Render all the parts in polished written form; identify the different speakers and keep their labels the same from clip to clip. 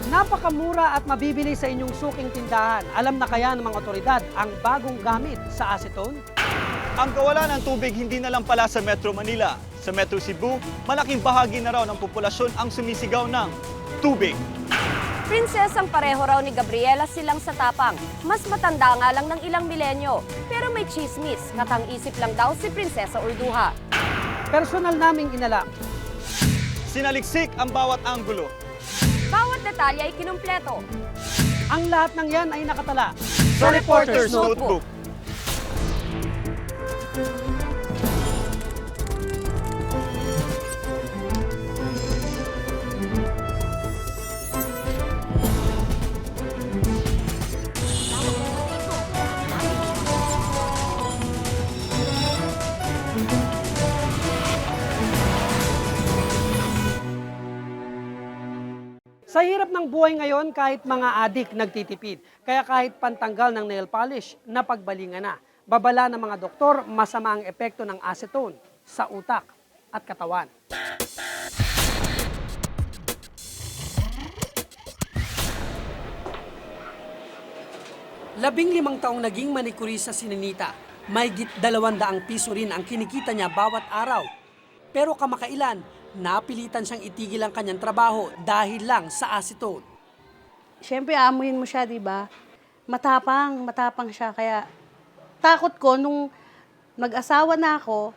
Speaker 1: Napakamura at mabibili sa inyong suking tindahan. Alam na kaya ng mga otoridad ang bagong gamit sa acetone?
Speaker 2: Ang kawalan ng tubig hindi na lang pala sa Metro Manila. Sa Metro Cebu, malaking bahagi na raw ng populasyon ang sumisigaw ng tubig.
Speaker 3: Prinsesang pareho raw ni Gabriela silang sa tapang. Mas matanda nga lang ng ilang milenyo. Pero may chismis, katang-isip lang daw si Prinsesa Urduha.
Speaker 1: Personal naming inalam.
Speaker 2: Sinaliksik ang bawat anggulo.
Speaker 3: Bawat detalye ay kinumpleto.
Speaker 1: Ang lahat ng yan ay nakatala
Speaker 2: Sa Reporter's Notebook.
Speaker 1: Sa hirap ng buhay ngayon, kahit mga adik nagtitipid. Kaya kahit pantanggal ng nail polish, napagbalingan na. Babala ng mga doktor, masama ang epekto ng acetone sa utak at katawan. 15 taong naging manikurista si Ninita. Mahigit 200 piso rin ang kinikita niya bawat araw. Pero kamakailan, napilitan siyang itigil ang kanyang trabaho dahil lang sa acetone.
Speaker 4: Siyempre, amuhin mo siya, di ba? Matapang siya. Kaya takot ko nung nag-asawa na ako,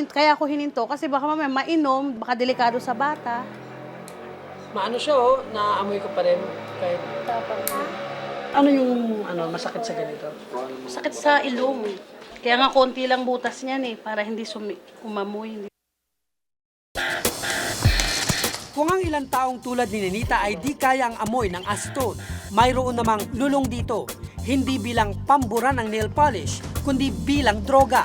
Speaker 4: kaya ako hininto kasi baka mamaya mainom, baka delikado sa bata.
Speaker 1: Maano siya naamoy ko pa rin kahit
Speaker 4: Tapang
Speaker 1: ano yung masakit sa ganito?
Speaker 4: sakit sa ilong. Kaya nga konti lang butas niyan para hindi umamoy.
Speaker 1: Kung ang ilang taong tulad ni Ninita ay di kaya ang amoy ng acetone, mayroon namang lulong dito, hindi bilang pambura ng nail polish, kundi bilang droga.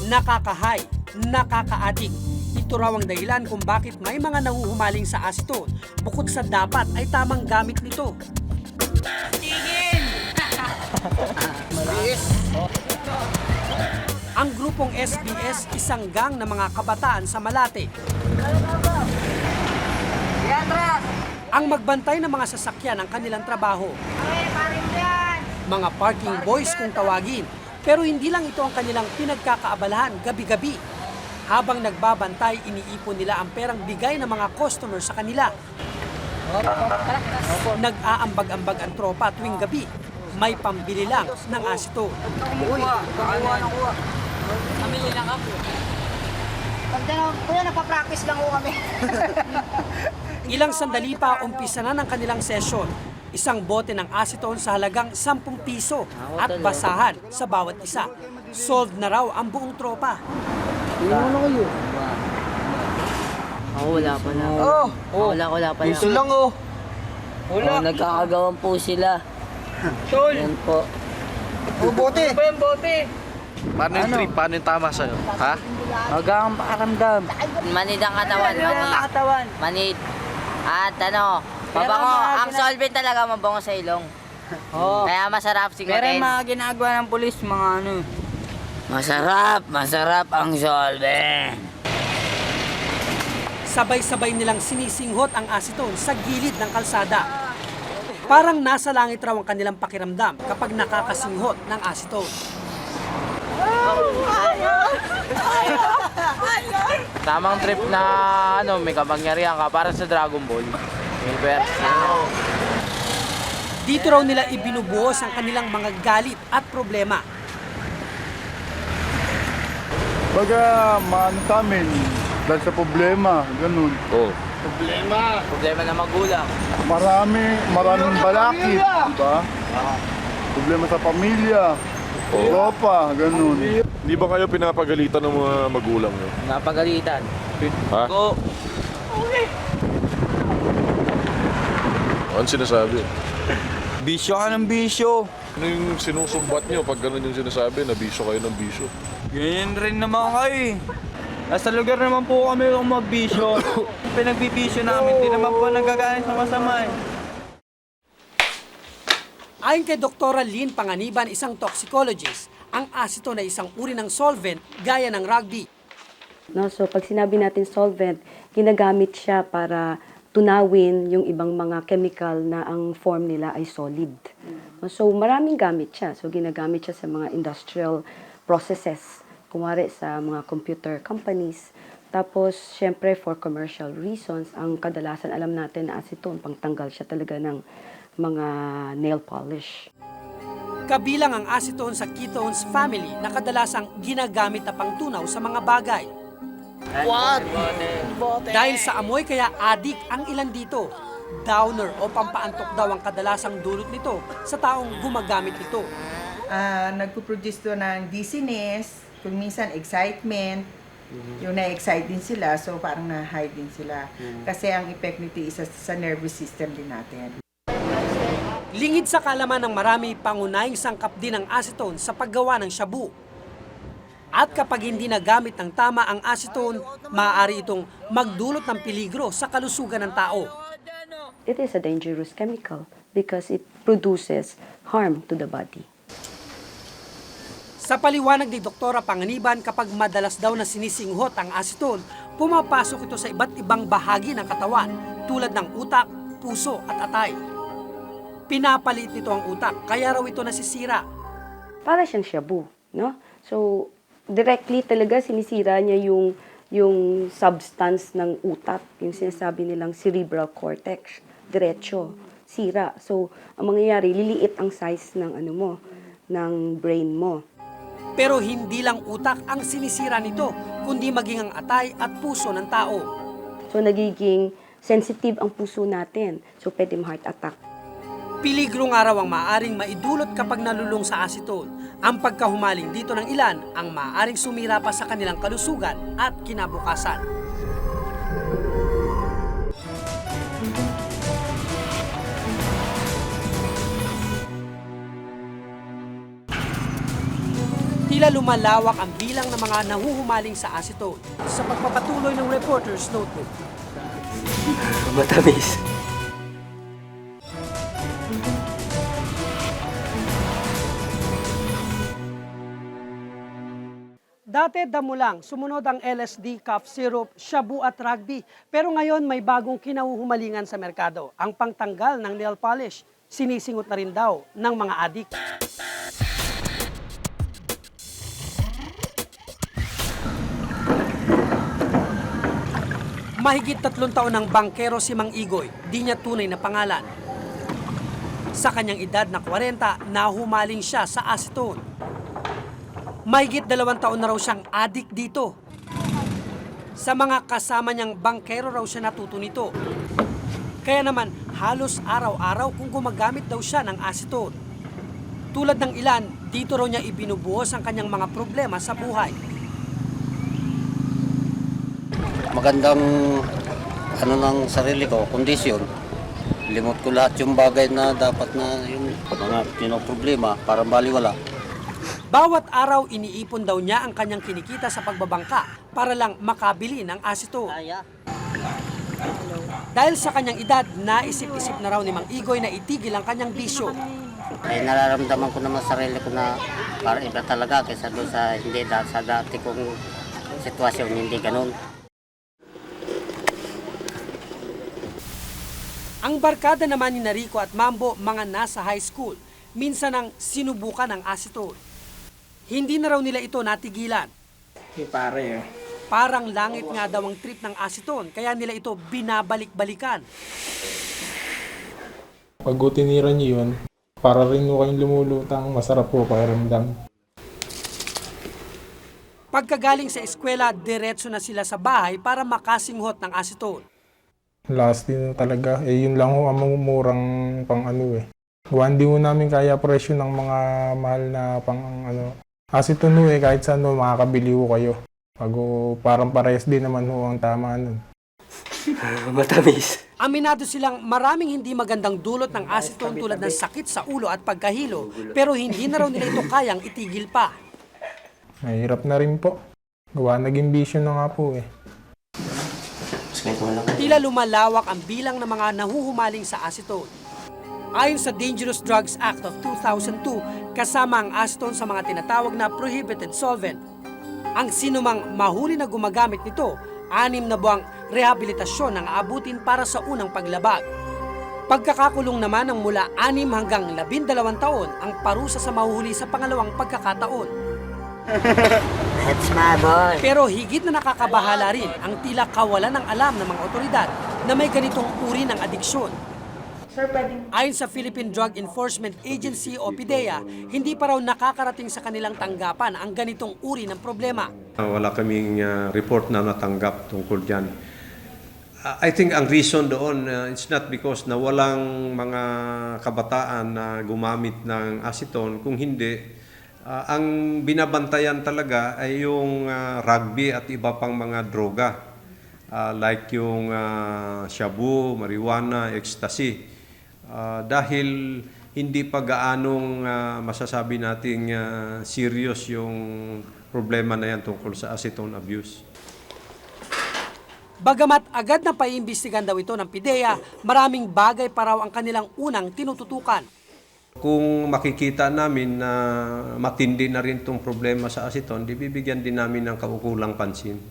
Speaker 1: Nakakahay, nakaka-addict. Ito raw ang dahilan kung bakit may mga nahuhumaling sa acetone, bukod sa dapat ay tamang gamit nito. Ang grupong SBS, isang gang ng mga kabataan sa Malate. Ang magbantay ng mga sasakyan ang kanilang trabaho. Mga parking boys kung tawagin. Pero hindi lang ito ang kanilang pinagkakaabalahan gabi-gabi. Habang nagbabantay, iniipon nila ang perang bigay ng mga customer sa kanila. Nag-aambag-ambag ang tropa tuwing gabi. May pambili lang ng acetone.
Speaker 5: Pamili lang ako. Pag kuya, nagpa-practice lang ko kami.
Speaker 1: Ilang sandali pa, umpisa na ng kanilang session. Isang bote ng acetone sa halagang 10 piso at basahan sa bawat isa. Solved na raw ang buong tropa.
Speaker 6: Wala pa na. Wala pa na.
Speaker 2: Piso lang
Speaker 6: Wala. Nagkakagawan po sila.
Speaker 5: Tol!
Speaker 6: Yan po.
Speaker 2: bote.
Speaker 5: Ano ba yung bote?
Speaker 7: Paano yung trip? Paano yung tama sa'yo? Ha?
Speaker 6: Magang pakaramdam. Manid ang katawan. Manid. At mabango. Ang solvent talaga mabango sa ilong. Kaya masarap siguro.
Speaker 5: Pero yung mga ginagawa ng pulis, mga
Speaker 6: Masarap ang solvent.
Speaker 1: Sabay-sabay nilang sinisinghot ang acetone sa gilid ng kalsada. Parang nasa langit raw ang kanilang pakiramdam kapag nakakasinghot ng acetone.
Speaker 7: Tamang trip na may kapangyarihan ka para sa Dragon Ball. Universe.
Speaker 1: Dito raw nila ibinubuhos ang kanilang mga galit at problema.
Speaker 8: Baga, maano sa amin, dahil sa problema, ganun.
Speaker 7: Oh. Problema na magulang.
Speaker 8: Maraming balakid, di ba? Problema sa pamilya, tropa, ganun.
Speaker 9: Hindi ba kayo pinapagalitan ng mga magulang nyo?
Speaker 7: Napagalitan.
Speaker 9: Ha?
Speaker 7: Go.
Speaker 9: Ano sinasabi?
Speaker 7: Bisyo ka ng bisyo.
Speaker 9: Ano yung sinusumbat nyo pag gano'n yung sinasabi na bisyo kayo ng bisyo?
Speaker 7: Ganyan rin naman kayo. Nasa lugar naman po kami kung magbisyo. Pinagbibisyo namin, di naman po nagkakain sa masama
Speaker 1: Ayon kay Dr. Lynn Panganiban, isang toxicologist, Ang acetone ay isang uri ng solvent gaya ng rugby.
Speaker 10: No, so pag sinabi natin solvent, ginagamit siya para tunawin yung ibang mga chemical na ang form nila ay solid. No, so maraming gamit siya. So ginagamit siya sa mga industrial processes, kumari sa mga computer companies. Tapos, syempre, for commercial reasons, ang kadalasan alam natin na acetone, pangtanggal siya talaga ng mga nail polish.
Speaker 1: Kabilang ang acetone sa ketones family na kadalasang ginagamit na pangtunaw sa mga bagay. Dahil sa amoy kaya adik ang ilan dito. Downer o pampaantok daw ang kadalasang dulot nito sa taong gumagamit nito.
Speaker 11: Nagpo-produce to ng dizziness, kung minsan excitement, yung na-excite din sila, so parang na-high din sila. Kasi ang effect nito isa sa nervous system din natin.
Speaker 1: Lingid sa kalaman ng marami, pangunahing sangkap din ang acetone sa paggawa ng shabu. At kapag hindi nagamit ng tama ang acetone, maaari itong magdulot ng peligro sa kalusugan ng tao.
Speaker 10: It is a dangerous chemical because it produces harm to the body.
Speaker 1: Sa paliwanag ni Doktora Panganiban, kapag madalas daw na sinisinghot ang acetone, pumapasok ito sa iba't ibang bahagi ng katawan tulad ng utak, puso at atay. Pinapaliit nito ang utak, kaya raw ito nasisira.
Speaker 10: Para siyang shabu, no? So, directly talaga sinisira niya yung substance ng utak, yung sinasabi nilang cerebral cortex, diretso, sira. So, ang mangyayari, liliit ang size ng ng brain mo.
Speaker 1: Pero hindi lang utak ang sinisira nito, kundi maging ang atay at puso ng tao.
Speaker 10: So, nagiging sensitive ang puso natin. So, pwede heart attack.
Speaker 1: Peligro nga raw ang maaaring maidulot kapag nalulung sa acetone. Ang pagkahumaling dito ng ilan ang maaaring sumira pa sa kanilang kalusugan at kinabukasan. Tila lumalawak ang bilang ng mga nahuhumaling sa acetone sa pagpapatuloy ng Reporter's Notebook.
Speaker 12: Matamis.
Speaker 1: Dati damo lang, sumunod ang LSD, cough syrup, shabu at rugby. Pero ngayon may bagong kinahuhumalingan sa merkado, ang pangtanggal ng nail polish. Sinisingot na rin daw ng mga adik. Mahigit 3 taon ng bangkero si Mang Igoy, di niya tunay na pangalan. Sa kanyang edad na 40, nahumaling siya sa acetone. Mahigit 2 taon na raw siyang adik dito. Sa mga kasama niyang bangkero raw siya natuto nito. Kaya naman halos araw-araw kung gumagamit daw siya ng acetone. Tulad ng ilan, dito raw niya ibinubuhos ang kanyang mga problema sa buhay.
Speaker 12: Magandang ng sarili ko, kondisyon. Limot ko lahat yung bagay na dapat na yung mga problema para baliwala.
Speaker 1: Bawat araw iniipon daw niya ang kanyang kinikita sa pagbabangka para lang makabili ng acetone. Dahil sa kanyang edad, naisip-isip na raw ni Mang Igoy na itigil ang kanyang bisyo.
Speaker 12: Nararamdaman ko naman sarili ko na para iba talaga kaysa doon sa hindi sa dati kong sitwasyon, hindi ganun.
Speaker 1: Ang barkada naman ni Rico at Mambo, mga nasa high school, minsan ang sinubukan ng acetone. Hindi na raw nila ito natigilan. Parang langit nga daw ang trip ng acetone, kaya nila ito binabalik-balikan.
Speaker 13: Pag tinira niyo yun, para rin mo kayong lumulutang, masarap po pakiramdam.
Speaker 1: Pagkagaling sa eskwela, diretso na sila sa bahay para makasinghot ng acetone.
Speaker 13: Last din talaga, yun lang ho ang murang pang Hindi mo namin kaya presyo ng mga mahal na pang acetone kahit saan makakabili ho kayo. Parang parehas din naman ho ang tama nun.
Speaker 12: Matamis.
Speaker 1: Aminado silang maraming hindi magandang dulot ng acetone tulad ng sakit sa ulo at pagkahilo, pero hindi na raw nila ito kayang itigil pa.
Speaker 13: Mahirap na rin po. Naging bisyo na nga po .
Speaker 1: Tila lumalawak ang bilang ng mga nahuhumaling sa acetone. Ayon sa Dangerous Drugs Act of 2002, kasama ang acetone sa mga tinatawag na prohibited solvent. Ang sinumang mahuli na gumagamit nito, 6 na buwang rehabilitasyon ang aabutin para sa unang paglabag. Pagkakakulong naman ng mula 6 hanggang 12 taon ang parusa sa mahuhuli sa pangalawang pagkakataon.
Speaker 6: That's my boy.
Speaker 1: Pero higit na nakakabahala rin ang tila kawalan ng alam ng mga otoridad na may ganitong uri ng adiksyon. Ayon sa Philippine Drug Enforcement Agency o PDEA, hindi pa raw nakakarating sa kanilang tanggapan ang ganitong uri ng problema.
Speaker 14: Wala kaming report na natanggap tungkol dyan. I think ang reason doon, it's not because na walang mga kabataan na gumamit ng acetone, kung hindi, ang binabantayan talaga ay yung rugby at iba pang mga droga. Like yung shabu, marijuana, ecstasy. Dahil hindi pa gaanong masasabi nating serious yung problema na yan tungkol sa acetone abuse.
Speaker 1: Bagamat agad na paiimbestigan daw ito ng PDEA, maraming bagay pa raw ang kanilang unang tinututukan.
Speaker 14: Kung makikita namin na matindi na rin itong problema sa acetone, di bibigyan din namin ng kaukulang pansin.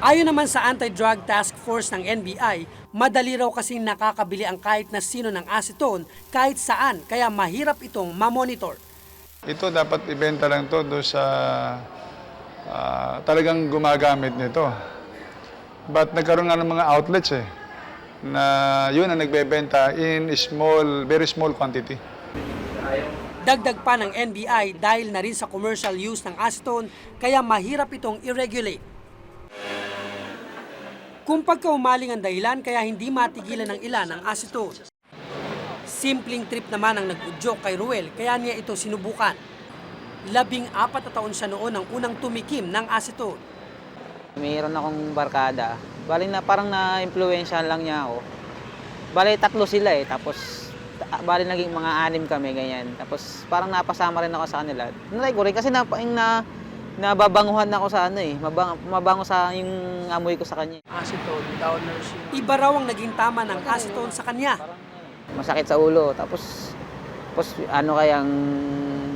Speaker 1: Ayon naman sa Anti-Drug Task Force ng NBI, madali raw kasing nakakabili ang kahit na sino ng acetone kahit saan, kaya mahirap itong mamonitor.
Speaker 8: Ito dapat ibenta lang to do sa talagang gumagamit nito. But nagkaroon nga ng mga outlets na yun ang nagbebenta in small, very small quantity.
Speaker 1: Dagdag pa ng NBI dahil na rin sa commercial use ng acetone, kaya mahirap itong i-regulate. Kung pagkaumaling ang dahilan kaya hindi matigilan ng ilan ang acetone. Simpleng trip naman ang nag-udyok kay Ruel kaya niya ito sinubukan. 14 na taon siya noon ang unang tumikim ng acetone.
Speaker 6: Mayroon akong barkada. Bali na parang na-influensyahan lang niya ako. Bali 3 sila tapos bali naging mga 6 kami ganyan. Tapos parang napasama rin ako sa kanila. Natry ko rin kasi nababanguhan ako sa mabango sa yung amoy ko sa kanya.
Speaker 1: Acetone, downers. Iba raw ang naging tama ng acetone sa kanya.
Speaker 6: Masakit sa ulo, tapos ano kayang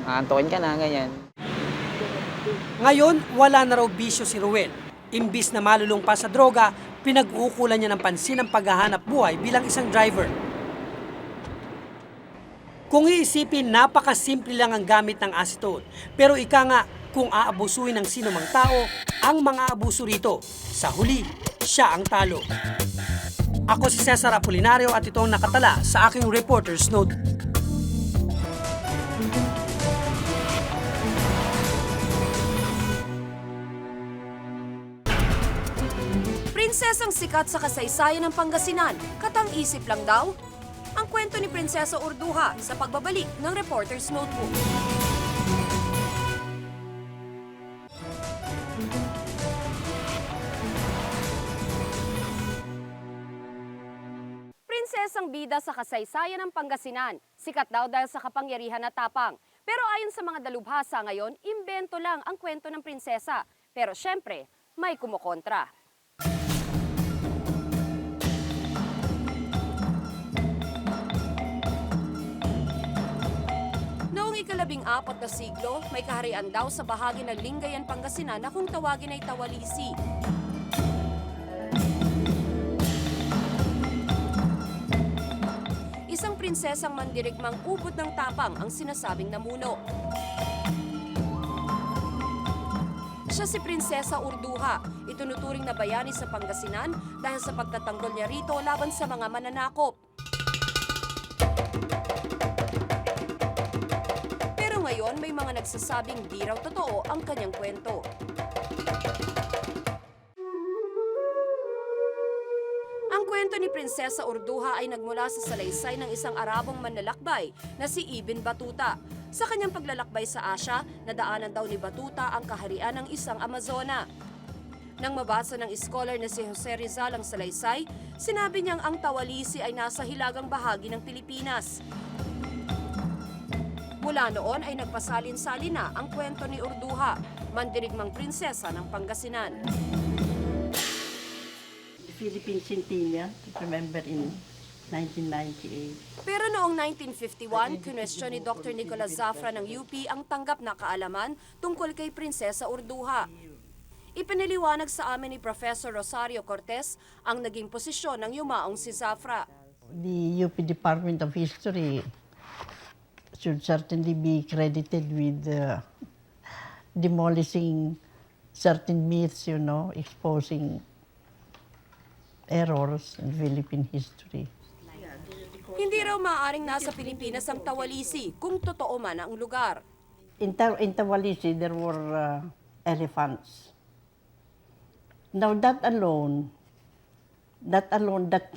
Speaker 6: aantukin ka na, ganyan.
Speaker 1: Ngayon, wala na raw bisyo si Ruel. Imbis na malulung pa sa droga, pinag-uukulan niya ng pansin ang paghahanap buhay bilang isang driver. Kung iisipin, napakasimple lang ang gamit ng acetone. Pero ika nga, kung aabusuin ng sino mang tao, ang mga abuso rito, sa huli, siya ang talo. Ako si Cesar Apolinario at ito ang nakatala sa aking reporter's note.
Speaker 3: Prinsesang sikat sa kasaysayan ng Pangasinan, katang-isip lang daw. Ang kwento ni Prinsesa Urduha sa pagbabalik ng Reporter's Notebook. Prinsesang bida sa kasaysayan ng Pangasinan, sikat daw dahil sa kapangyarihan at tapang. Pero ayon sa mga dalubhasa ngayon, imbento lang ang kwento ng prinsesa. Pero syempre, may kumukontra. Noong ika-14 na siglo, may kaharian daw sa bahagi ng Lingayen, Pangasinan na kung tawagin ay Tawalisi. Isang prinsesang mandirigmang ubod ng tapang ang sinasabing namuno. Siya si Prinsesa Urduha, itunuturing na bayani sa Pangasinan dahil sa pagtatanggol niya rito laban sa mga mananakop. Pero ngayon may mga nagsasabing di raw totoo ang kanyang kwento. Ang kwento ni Prinsesa Urduha ay nagmula sa salaysay ng isang Arabong manlalakbay na si Ibn Battuta. Sa kanyang paglalakbay sa Asya, nadaanan daw ni Battuta ang kaharian ng isang Amazona. Nang mabasa ng scholar na si Jose Rizal ang salaysay, sinabi niyang ang Tawalisi ay nasa hilagang bahagi ng Pilipinas. Mula noon ay nagpasalin-salin na ang kwento ni Urduha, mandirigmang prinsesa ng Pangasinan.
Speaker 15: Philippine Centennial, remember in
Speaker 4: 1998.
Speaker 3: Pero noong 1951, kinwestiyon ni Dr. Nicolas Zafra ng UP ang tanggap na kaalaman tungkol kay Prinsesa Urduha. Ipinaliwanag sa amin ni Professor Rosario Cortez ang naging posisyon ng yumaong si Zafra.
Speaker 4: The UP Department of History should certainly be credited with demolishing certain myths, exposing errors in Philippine history.
Speaker 3: Hindi raw maaaring nasa Pilipinas ang Tawalisi kung totoo man ang lugar.
Speaker 4: In Tawalisi, there were elephants. Now that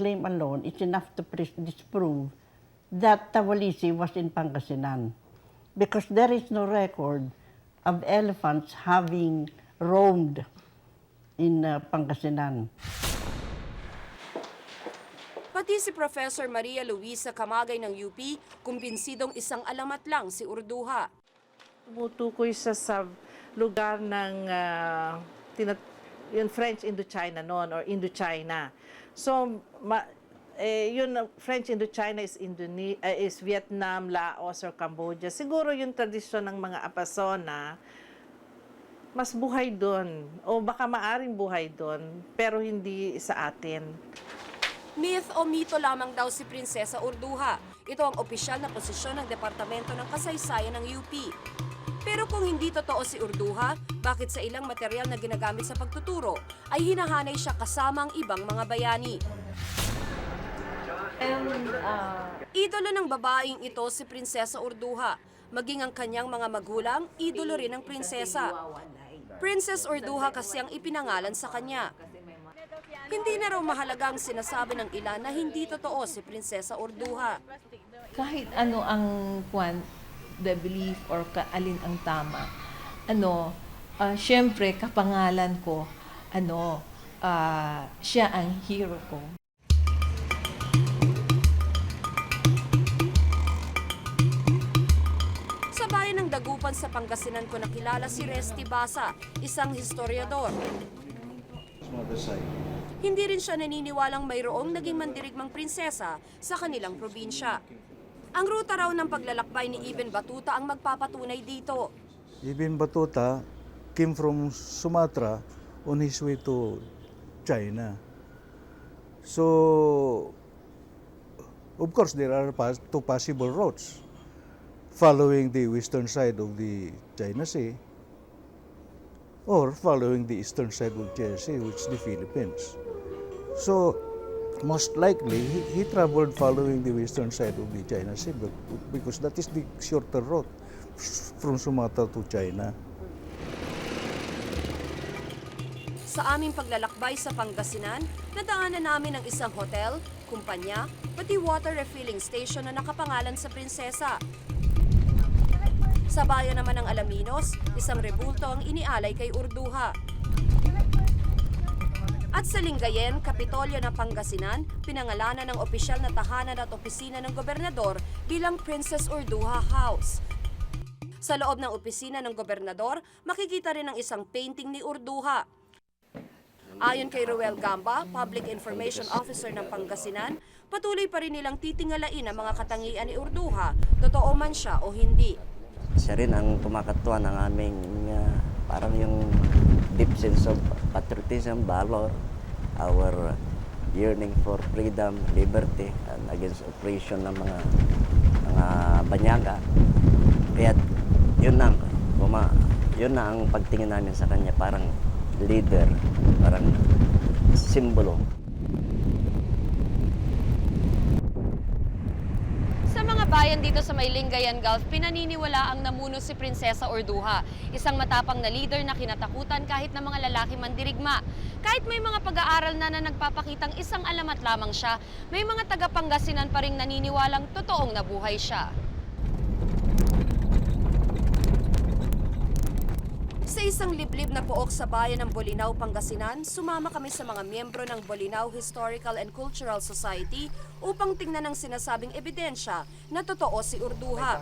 Speaker 4: claim alone is enough to disprove that Tawalisi was in Pangasinan, because there is no record of elephants having roamed in Pangasinan.
Speaker 3: Pati si Professor Maria Luisa Camagay ng UP, kumbinsidong isang alamat lang si Urduha.
Speaker 15: Tumutukoy siya sa lugar ng yung French Indochina noon or Indochina. So, yun French Indochina is Vietnam, Laos or Cambodia. Siguro yung tradisyon ng mga Apasona, mas buhay doon o baka maaring buhay doon pero hindi sa atin.
Speaker 3: Myth o mito lamang daw si Prinsesa Urduha. Ito ang opisyal na posisyon ng Departamento ng Kasaysayan ng UP. Pero kung hindi totoo si Urduha, bakit sa ilang material na ginagamit sa pagtuturo ay hinahanay siya kasama ang ibang mga bayani? Idolo ng babaeng ito si Prinsesa Urduha. Maging ang kanyang mga magulang, idolo rin ng prinsesa. Princess Urduha kasi ang ipinangalan sa kanya. Hindi na raw mahalaga ang sinasabi ng ilan na hindi totoo si Prinsesa Urduha.
Speaker 16: Kahit ano ang the belief or alin ang tama, syempre kapangalan ko, siya ang hero ko.
Speaker 3: Sa bayan ng Dagupan sa Pangasinan ko nakilala si Resty Basa, isang historiador. Hindi rin siya naniniwalang mayroong naging mandirigmang prinsesa sa kanilang probinsya. Ang ruta raw ng paglalakbay ni Ibn Batuta ang magpapatunay dito.
Speaker 17: Ibn Batuta came from Sumatra on his way to China. So, of course, there are two possible routes. Following the western side of the China Sea or following the eastern side of China Sea, which is the Philippines. So, most likely, he traveled following the western side of the China Sea because that is the shorter route from Sumatra to China.
Speaker 3: Sa aming paglalakbay sa Pangasinan, nadaanan namin ang isang hotel, kumpanya, pati water refilling station na nakapangalan sa prinsesa. Sa bayan naman ng Alaminos, isang rebulto ang inialay kay Urduha. At sa Lingayen, Kapitolyo ng Pangasinan, pinangalanan ng opisyal na tahanan at opisina ng gobernador bilang Princess Urduha House. Sa loob ng opisina ng gobernador, makikita rin ang isang painting ni Urduha. Ayon kay Ruel Gamba, Public Information Officer ng Pangasinan, patuloy pa rin nilang titingalain ang mga katangian ni Urduha, totoo man siya o hindi.
Speaker 18: Siya rin ang tumakatwa ng aming parang yung deep sense of patriotism, valor, our yearning for freedom, liberty, and against oppression ng mga banyaga. Kaya yun na ang pagtingin namin sa kanya, parang leader, parang simbolo.
Speaker 3: Sa mga bayan dito sa may Lingayen Gulf, pinaniniwala ang namuno si Prinsesa Urduha, isang matapang na leader na kinatakutan kahit ng mga lalaki mandirigma. Kahit may mga pag-aaral na nagpapakitang isang alamat lamang siya, may mga taga-Pangasinan pa ring naniniwalang totoong nabuhay siya. Si Sa isang liblib na pook sa bayan ng Bolinao, Pangasinan, sumama kami sa mga miyembro ng Bolinao Historical and Cultural Society upang tingnan ang sinasabing ebidensya na totoo si Urduha.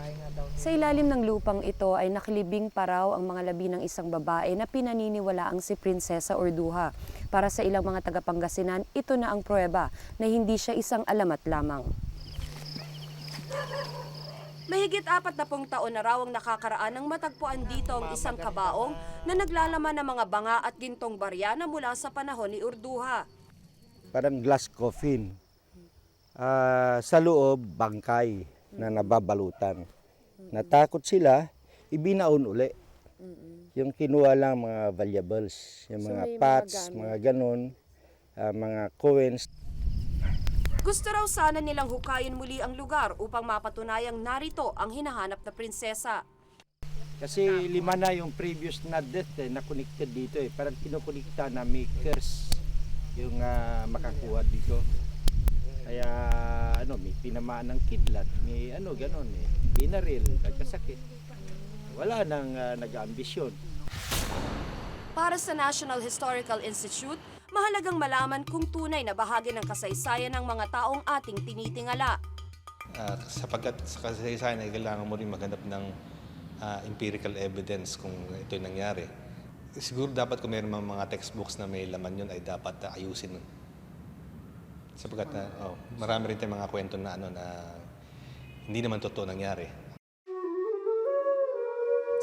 Speaker 3: Sa ilalim ng lupang ito ay nakilibing pa raw ang mga labi ng isang babae na pinaniniwalaang si Prinsesa Urduha. Para sa ilang mga taga-Pangasinan, ito na ang pruweba na hindi siya isang alamat lamang. Mahigit 40 taon na raw ang nakakaraan ng matagpuan dito ang isang kabaong na naglalaman ng mga banga at gintong barya na mula sa panahon ni Urduha.
Speaker 19: Parang glass coffin. Sa loob, bangkay na nababalutan. Natakot sila, ibinaon uli. Yung kinuha lang mga valuables, yung mga pots, mga ganon, mga coins.
Speaker 3: Gusto raw sana nilang hukayin muli ang lugar upang mapatunayang narito ang hinahanap na prinsesa.
Speaker 19: Kasi 5 na yung previous na death na connected dito Parang kinukunikta na may curse yung makakuha dito. Kaya may tinamaan ng kidlat, may ganon binaril, nagkasakit. Wala nang nag-ambisyon.
Speaker 3: Para sa National Historical Institute, mahalagang malaman kung tunay na bahagi ng kasaysayan ng mga taong ating tinitingala.
Speaker 20: Sapagkat sa kasaysayan ay kailangan mo rin maghanap ng empirical evidence kung ito'y nangyari. Siguro dapat kung mayroon mga textbooks na may laman yun ay dapat ayusin. Sapagkat marami rin tayong mga kwento na na hindi naman totoo nangyari.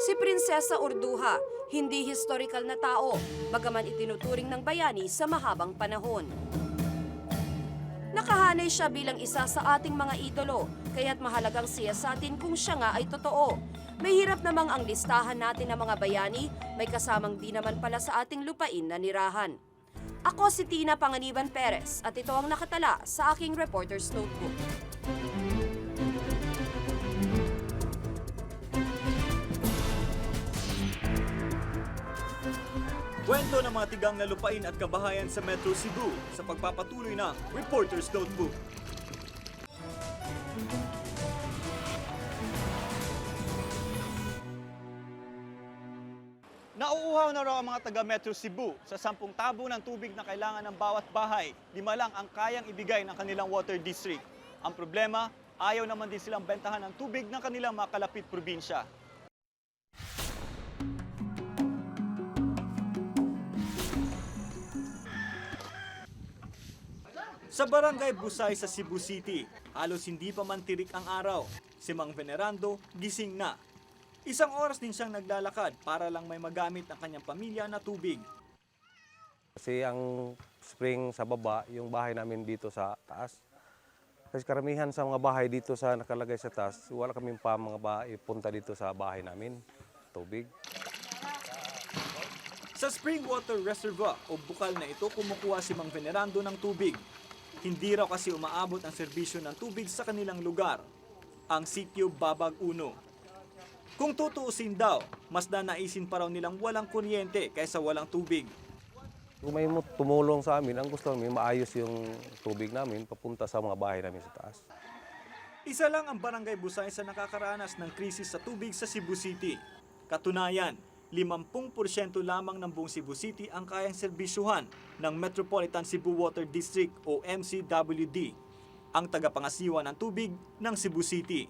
Speaker 3: Si Prinsesa Urduha, hindi historical na tao, bagaman itinuturing ng bayani sa mahabang panahon. Nakahanay siya bilang isa sa ating mga idolo, kaya't mahalagang siyasatin kung siya nga ay totoo. May hirap namang ang listahan natin ng mga bayani, may kasamang di naman pala sa ating lupain na nirahan. Ako si Tina Panganiban Perez at ito ang nakatala sa aking Reporter's Notebook.
Speaker 2: Kwento ng mga tigang na lupain at kabahayan sa Metro Cebu sa pagpapatuloy ng Reporter's Notebook. Nauuhaw na raw ang mga taga Metro Cebu sa 10 tabo ng tubig na kailangan ng bawat bahay. 5 lang ang kayang ibigay ng kanilang water district. Ang problema, ayaw naman din silang bentahan ng tubig ng kanilang mga kalapit probinsya. Sa Barangay Busay sa Cebu City, halos hindi pa man tirik ang araw. Si Mang Venerando gising na. 1 oras din siyang naglalakad para lang may magamit ang kanyang pamilya na tubig.
Speaker 21: Kasi ang spring sa baba, yung bahay namin dito sa taas. Kasi karamihan sa mga bahay dito sa nakalagay sa taas, wala kaming pa mga bahay punta dito sa bahay namin, tubig.
Speaker 2: Sa spring water reservoir o bukal na ito, kumukuha si Mang Venerando ng tubig. Hindi raw kasi umaabot ang serbisyo ng tubig sa kanilang lugar, ang sitio Babag 1. Kung tutuusin daw, mas nanaisin pa raw nilang walang kuryente kaysa walang tubig.
Speaker 21: Kung may tumulong sa amin, ang gusto namin maayos yung tubig namin papunta sa mga bahay namin sa taas.
Speaker 2: Isa lang ang Barangay Busay sa nakakaranas ng krisis sa tubig sa Cebu City. Katunayan, 50% lamang ng buong Cebu City ang kayang serbisyuhan ng Metropolitan Cebu Water District o MCWD, ang tagapangasiwa ng tubig ng Cebu City.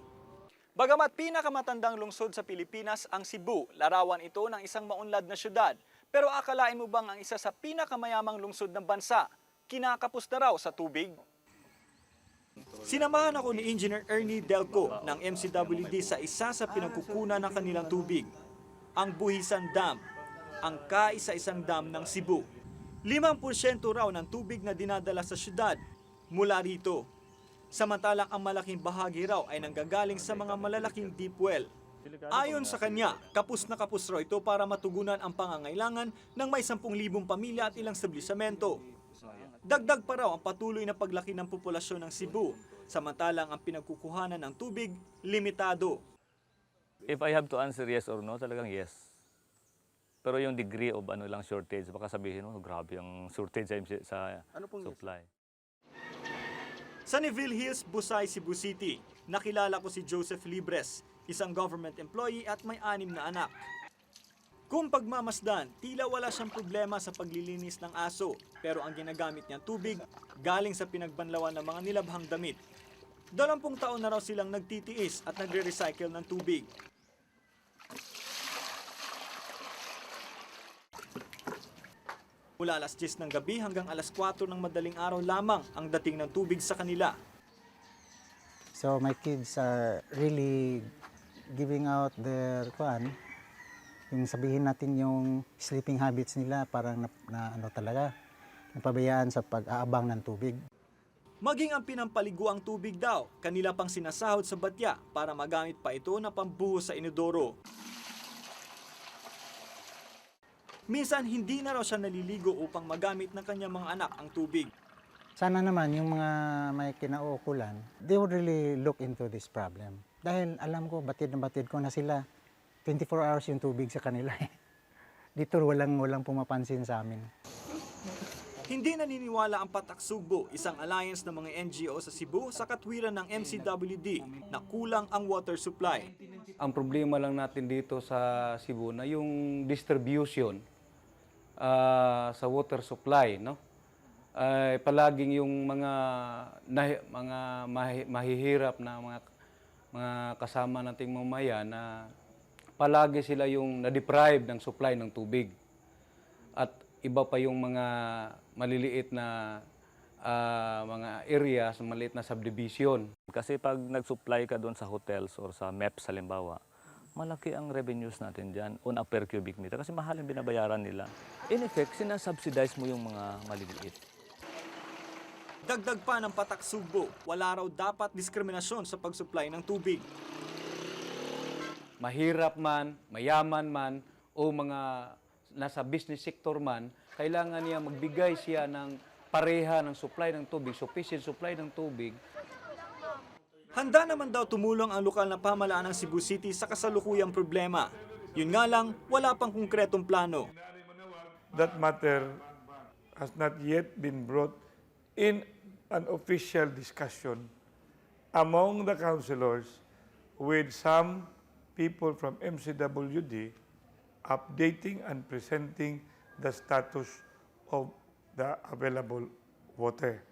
Speaker 2: Bagamat pinakamatandang lungsod sa Pilipinas ang Cebu, larawan ito ng isang maunlad na syudad. Pero akalain mo bang ang isa sa pinakamayamang lungsod ng bansa, kinakapos na raw sa tubig? Sinamahan ako ni Engineer Ernie Delco ng MCWD sa isa sa pinagkukunan ng kanilang tubig, ang Buhisan Dam, ang kaisa-isang dam ng Cebu. 5% raw ng tubig na dinadala sa syudad mula rito. Samantalang ang malaking bahagi raw ay nanggagaling sa mga malalaking deep well. Ayon sa kanya, kapos na kapos raw ito para matugunan ang pangangailangan ng may 10,000 pamilya at ilang establisamento. Dagdag pa raw ang patuloy na paglaki ng populasyon ng Cebu, samantalang ang pinagkukuhanan ng tubig, limitado.
Speaker 22: If I have to answer yes or no, talagang yes. Pero yung degree of shortage, baka sabihin mo, grabe ang shortage sa supply.
Speaker 2: Sa Neville Hills, Busay, Cebu City, nakilala ko si Joseph Libres, isang government employee at may 6 na anak. Kung pagmamasdan, tila wala siyang problema sa paglilinis ng aso, pero ang ginagamit niyang tubig galing sa pinagbanlawan ng mga nilabhang damit. 20 taon na raw silang nagtitiis at nagre-recycle ng tubig. Mula alas 10 ng gabi hanggang alas 4 ng madaling araw lamang ang dating ng tubig sa kanila.
Speaker 5: So my kids are really giving out their yung sabihin natin yung sleeping habits nila parang napabayaan sa pag-aabang ng tubig.
Speaker 2: Maging ang pinampaliguang tubig daw, kanila pang sinasahod sa batya para magamit pa ito na pambuhos sa inodoro. Minsan hindi na raw siya naliligo upang magamit ng kanyang mga anak ang tubig.
Speaker 5: Sana naman yung mga may kinauukulan, they would really look into this problem. Dahil alam ko, batid na batid ko na sila. 24 hours yung tubig sa kanila. Dito walang pumapansin sa amin.
Speaker 2: Hindi naniniwala ang Patak Sugbo, isang alliance ng mga NGO sa Cebu sa katwiran ng MCWD na kulang ang water supply.
Speaker 21: Ang problema lang natin dito sa Cebu na yung distribution sa water supply, no? Palaging yung mga mahihirap na mga kasama nating mamamayan na palagi sila yung na-deprive ng supply ng tubig. At iba pa yung mga maliliit na mga areas, maliit na subdivision.
Speaker 22: Kasi pag nag-supply ka doon sa hotels or sa MEPS halimbawa, malaki ang revenues natin dyan on a per cubic meter kasi mahal yung binabayaran nila. In effect, sinasubsidize mo yung mga maliliit.
Speaker 2: Dagdag pa ng Patak Sugbo, wala raw dapat diskriminasyon sa pag-supply ng tubig.
Speaker 21: Mahirap man, mayaman man, o mga nasa business sector man, kailangan niya magbigay siya ng pareha ng supply ng tubig, sufficient supply ng tubig.
Speaker 2: Handa naman daw tumulong ang lokal na pamahalaan ng Cebu City sa kasalukuyang problema. Yun nga lang, wala pang konkretong plano.
Speaker 9: That matter has not yet been brought in an official discussion among the councilors with some people from MCWD updating and presenting the status of the available water.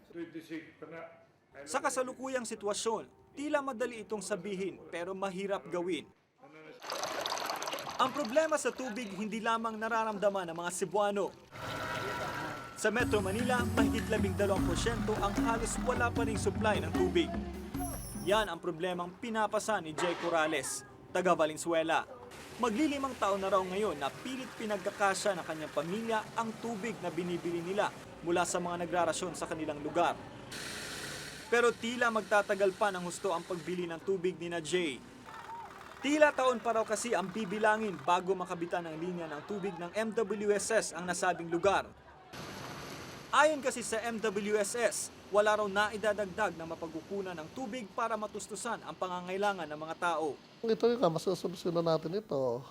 Speaker 2: Sa kasalukuyang sitwasyon, tila madali itong sabihin pero mahirap gawin. Ang problema sa tubig hindi lamang nararamdaman ng mga Cebuano. Sa Metro Manila, mahigit 12% ang halos wala pa ring supply ng tubig. Yan ang problemang pinapasa ni Jay Corrales, taga Valenzuela. Maglilimang taon na raw ngayon na pilit pinagkakasya ng kanyang pamilya ang tubig na binibili nila mula sa mga nagrarasyon sa kanilang lugar. Pero tila magtatagal pa ng husto ang pagbili ng tubig ni na Jay. Tila taon pa raw kasi ang bibilangin bago makabitan ng linya ng tubig ng MWSS ang nasabing lugar. Ayon kasi sa MWSS, wala raw naidadagdag na mapagkukunan ng tubig para matustusan ang pangangailangan ng mga tao.
Speaker 23: Ito yung masasolusyonan natin ito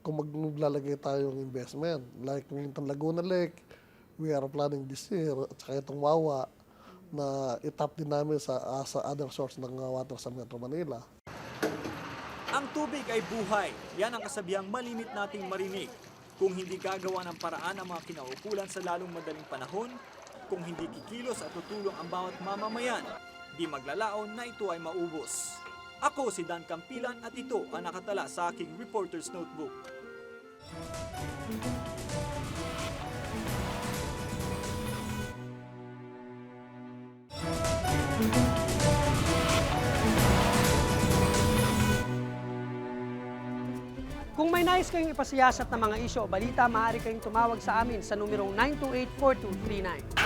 Speaker 23: kung maglalagay tayong investment. Like yung Laguna Lake, we are planning this year, at saka itong Wawa, na itap din namin sa other source ng water sa Metro Manila.
Speaker 2: Ang tubig ay buhay. Yan ang kasabihang malimit nating marinig. Kung hindi gagawa ng paraan ang mga kinaukulan sa lalong madaling panahon, kung hindi kikilos at tutulong ang bawat mamamayan, di maglalaon na ito ay maubos. Ako si Dan Campilan at ito ang nakatala sa aking Reporter's Notebook.
Speaker 1: Kung may nais kayong ipasiyasat na mga isyo o balita, maaari kayong tumawag sa amin sa numerong 928-4239.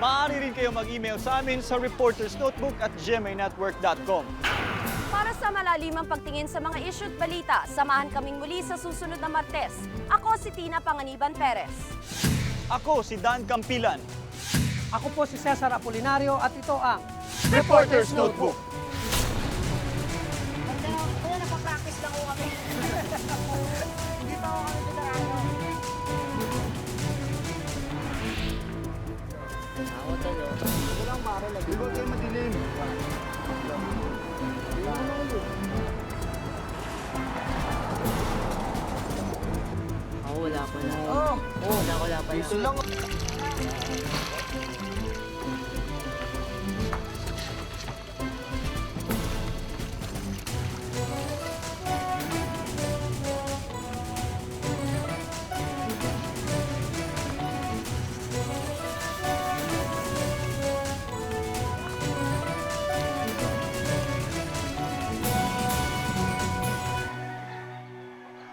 Speaker 2: Maaari rin kayong mag-email sa amin sa reportersnotebook@gmanetwork.com.
Speaker 3: Para sa malalimang pagtingin sa mga issue at balita, samahan kaming muli sa susunod na Martes. Ako si Tina Panganiban Perez.
Speaker 2: Ako si Dan Campilan.
Speaker 1: Ako po si Cesar Apolinario at ito ang
Speaker 2: Reporter's Notebook.
Speaker 24: Kuya, napapractice lang ko kami. Hindi pa ako kami veterano. Ako tayo. Hindi lang maro lagi. Hindi ko kayo madilim.
Speaker 7: wala pala. Wala pala. Piso lang.